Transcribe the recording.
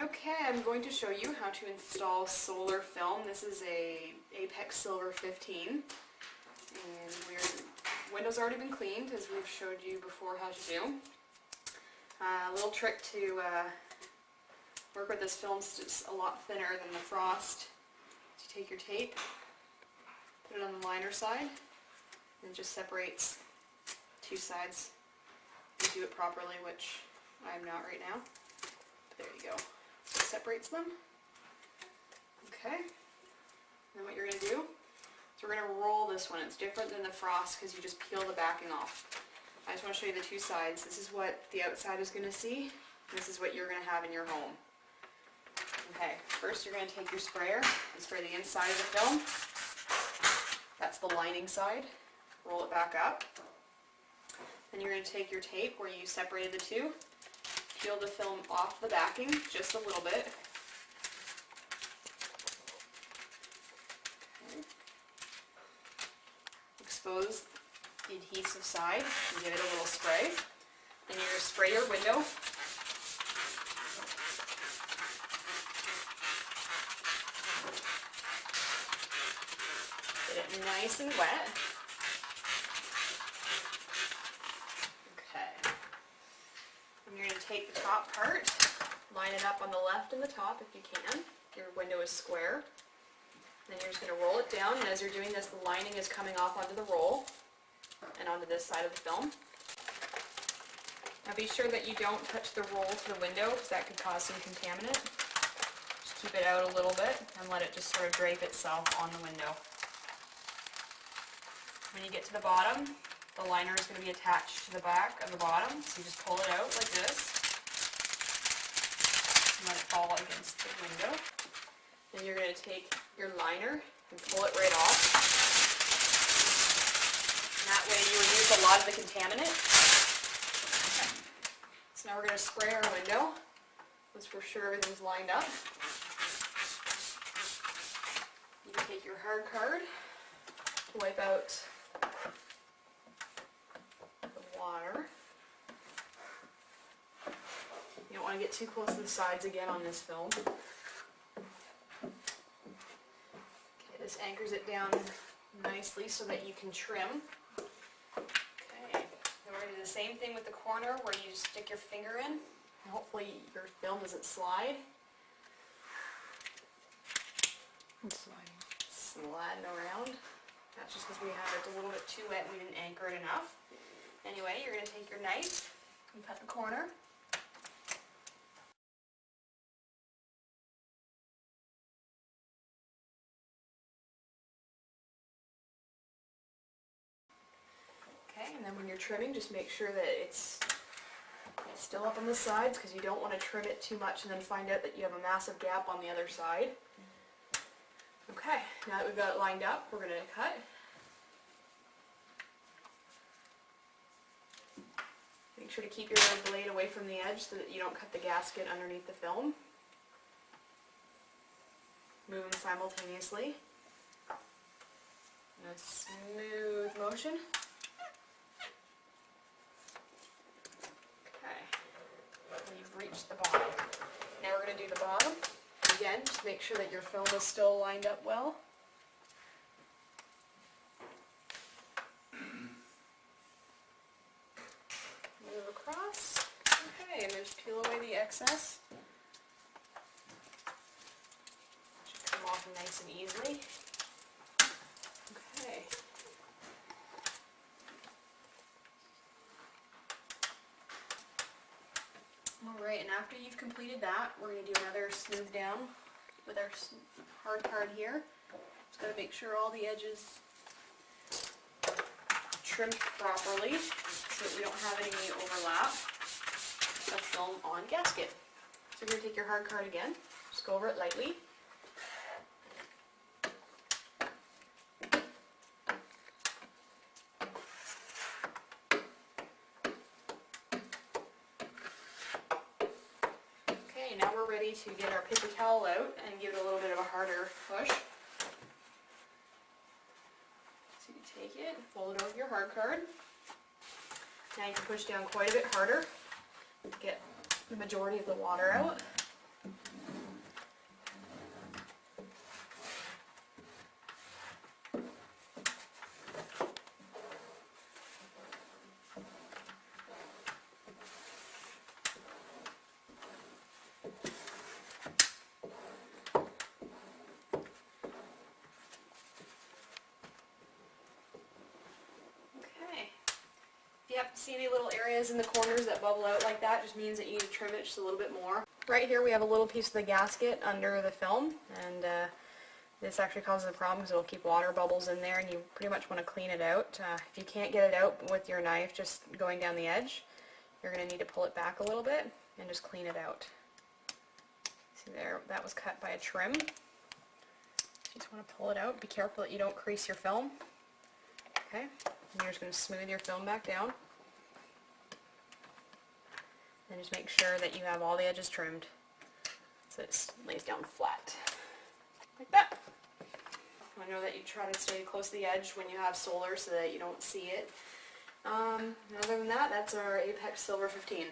Okay, I'm going to show you how to install solar film. This is a Apex Silver 15, and window's already been cleaned, as we've showed you before how to do. A little trick to work with this film is just a lot thinner than the frost. So you take your tape, put it on the liner side, and it just separates two sides. You do it properly, which I'm not right now. There you go. So it separates them. Okay. Then what you're going to do is we're going to roll this one. It's different than the frost because you just peel the backing off. I just want to show you the two sides. This is what the outside is going to see. This is what you're going to have in your home. Okay, first you're going to take your sprayer and spray the inside of the film. That's the lining side. Roll it back up. Then you're going to take your tape where you separated the two. Peel the film off the backing just a little bit. Okay. Expose the adhesive side and give it a little spray. Then you're going to spray your window. Get it nice and wet. You're going to take the top part, line it up on the left and the top if you can. Your window is square. Then you're just going to roll it down, and as you're doing this, the lining is coming off onto the roll and onto this side of the film. Now be sure that you don't touch the roll to the window because that could cause some contaminant. Just keep it out a little bit and let it just sort of drape itself on the window. When you get to the bottom, the liner is going to be attached to the back of the bottom, so you just pull it out like this and let it fall against the window. Then you're going to take your liner and pull it right off. And that way you remove a lot of the contaminant. Okay. So now we're going to spray our window. Once we're sure everything's lined up. You can take your hard card, wipe out water. You don't want to get too close to the sides again on this film. Okay, this anchors it down nicely so that you can trim. Okay, then we're going to do the same thing with the corner where you just stick your finger in and hopefully your film doesn't slide. It's sliding. Sliding around. That's just because we have it a little bit too wet and we didn't anchor it enough. Anyway, you're going to take your knife and cut the corner. Okay, and then when you're trimming, just make sure that it's still up on the sides because you don't want to trim it too much and then find out that you have a massive gap on the other side. Okay, now that we've got it lined up, we're going to cut. Make sure to keep your blade away from the edge so that you don't cut the gasket underneath the film. Move them simultaneously in a smooth motion. Okay, you've reached the bottom. Now we're going to do the bottom. Again, just make sure that your film is still lined up well. Move across. Okay, and then just peel away the excess. Should come off nice and easily. Okay. Alright, and after you've completed that, we're going to do another smooth down with our hard card here. Just got to make sure all the edges trimmed properly so that we don't have any overlap of film on gasket. So you're going to take your hard card again, just go over it lightly. Okay, now we're ready to get our paper towel out and give it a little bit of a harder push. So you take it, fold it over your hard card. Now you can push down quite a bit harder to get the majority of the water out. See any little areas in the corners that bubble out like that? Just means that you need to trim it just a little bit more. Right here we have a little piece of the gasket under the film, and this actually causes a problem because it will keep water bubbles in there, and you pretty much want to clean it out. If you can't get it out with your knife just going down the edge, you're going to need to pull it back a little bit and just clean it out. See there, that was cut by a trim. You just want to pull it out. Be careful that you don't crease your film. Okay, and you're just going to smooth your film back down. And just make sure that you have all the edges trimmed so it lays down flat. Like that. I know that you try to stay close to the edge when you have solar so that you don't see it. Other than that, that's our Apex Silver 15.